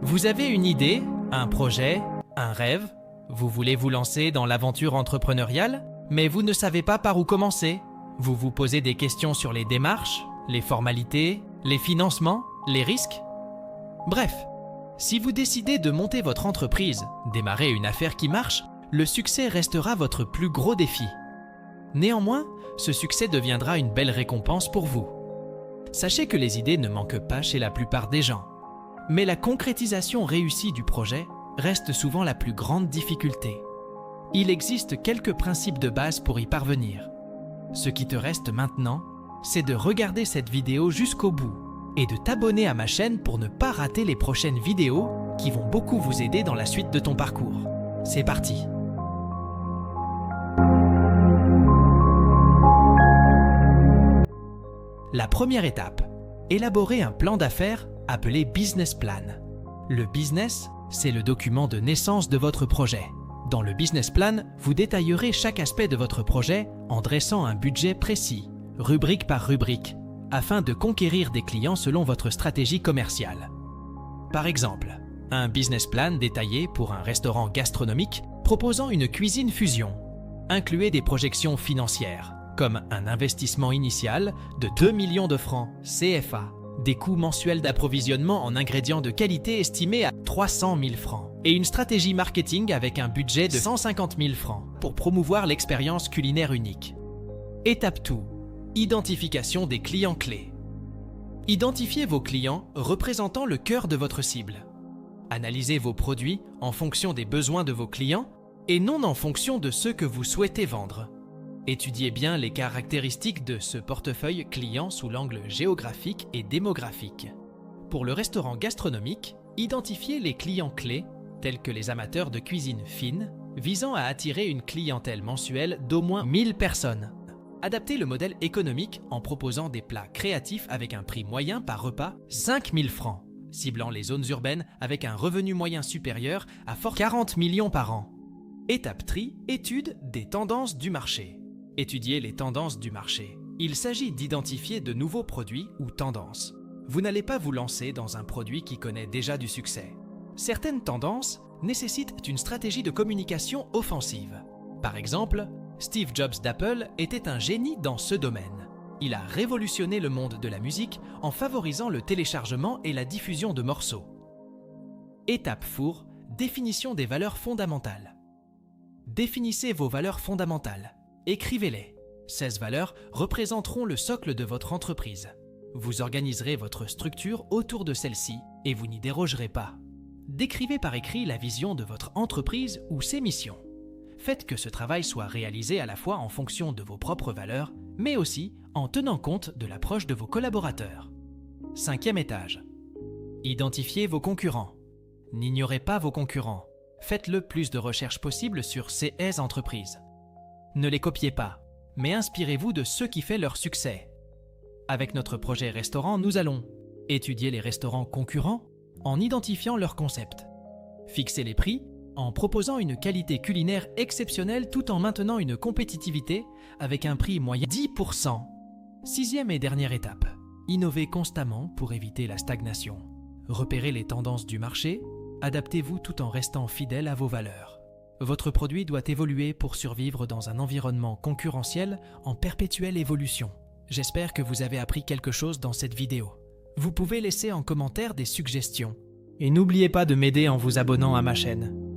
Vous avez une idée, un projet, un rêve? Vous voulez vous lancer dans l'aventure entrepreneuriale, mais vous ne savez pas par où commencer. Vous vous posez des questions sur les démarches, les formalités, les financements, les risques. Bref, si vous décidez de monter votre entreprise, démarrer une affaire qui marche, le succès restera votre plus gros défi. Néanmoins, ce succès deviendra une belle récompense pour vous. Sachez que les idées ne manquent pas chez la plupart des gens. Mais la concrétisation réussie du projet reste souvent la plus grande difficulté. Il existe quelques principes de base pour y parvenir. Ce qui te reste maintenant, c'est de regarder cette vidéo jusqu'au bout et de t'abonner à ma chaîne pour ne pas rater les prochaines vidéos qui vont beaucoup vous aider dans la suite de ton parcours. C'est parti! La première étape, élaborer un plan d'affaires appelé business plan. Le business, c'est le document de naissance de votre projet. Dans le business plan, vous détaillerez chaque aspect de votre projet en dressant un budget précis, rubrique par rubrique, afin de conquérir des clients selon votre stratégie commerciale. Par exemple, un business plan détaillé pour un restaurant gastronomique proposant une cuisine fusion. Incluez des projections financières, comme un investissement initial de 2 millions de francs CFA, des coûts mensuels d'approvisionnement en ingrédients de qualité estimés à 300 000 francs et une stratégie marketing avec un budget de 150 000 francs pour promouvoir l'expérience culinaire unique. Étape 2. Identification des clients clés. Identifiez vos clients représentant le cœur de votre cible. Analysez vos produits en fonction des besoins de vos clients et non en fonction de ceux que vous souhaitez vendre. Étudiez bien les caractéristiques de ce portefeuille client sous l'angle géographique et démographique. Pour le restaurant gastronomique, identifiez les clients clés, tels que les amateurs de cuisine fine, visant à attirer une clientèle mensuelle d'au moins 1000 personnes. Adaptez le modèle économique en proposant des plats créatifs avec un prix moyen par repas 5 000 francs, ciblant les zones urbaines avec un revenu moyen supérieur à 40 millions par an. Étape 3, étude des tendances du marché. Étudiez les tendances du marché. Il s'agit d'identifier de nouveaux produits ou tendances. Vous n'allez pas vous lancer dans un produit qui connaît déjà du succès. Certaines tendances nécessitent une stratégie de communication offensive. Par exemple, Steve Jobs d'Apple était un génie dans ce domaine. Il a révolutionné le monde de la musique en favorisant le téléchargement et la diffusion de morceaux. Étape 4, définition des valeurs fondamentales. Définissez vos valeurs fondamentales. Écrivez-les. Ces valeurs représenteront le socle de votre entreprise. Vous organiserez votre structure autour de celle-ci et vous n'y dérogerez pas. Décrivez par écrit la vision de votre entreprise ou ses missions. Faites que ce travail soit réalisé à la fois en fonction de vos propres valeurs, mais aussi en tenant compte de l'approche de vos collaborateurs. 5e étage. Identifiez vos concurrents. N'ignorez pas vos concurrents. Faites le plus de recherches possible sur ces entreprises. Ne les copiez pas, mais inspirez-vous de ce qui fait leur succès. Avec notre projet restaurant, nous allons étudier les restaurants concurrents en identifiant leurs concepts, fixer les prix en proposant une qualité culinaire exceptionnelle tout en maintenant une compétitivité avec un prix moyen 10%. 6e et dernière étape, innovez constamment pour éviter la stagnation. Repérez les tendances du marché, adaptez-vous tout en restant fidèle à vos valeurs. Votre produit doit évoluer pour survivre dans un environnement concurrentiel en perpétuelle évolution. J'espère que vous avez appris quelque chose dans cette vidéo. Vous pouvez laisser en commentaire des suggestions. Et n'oubliez pas de m'aider en vous abonnant à ma chaîne.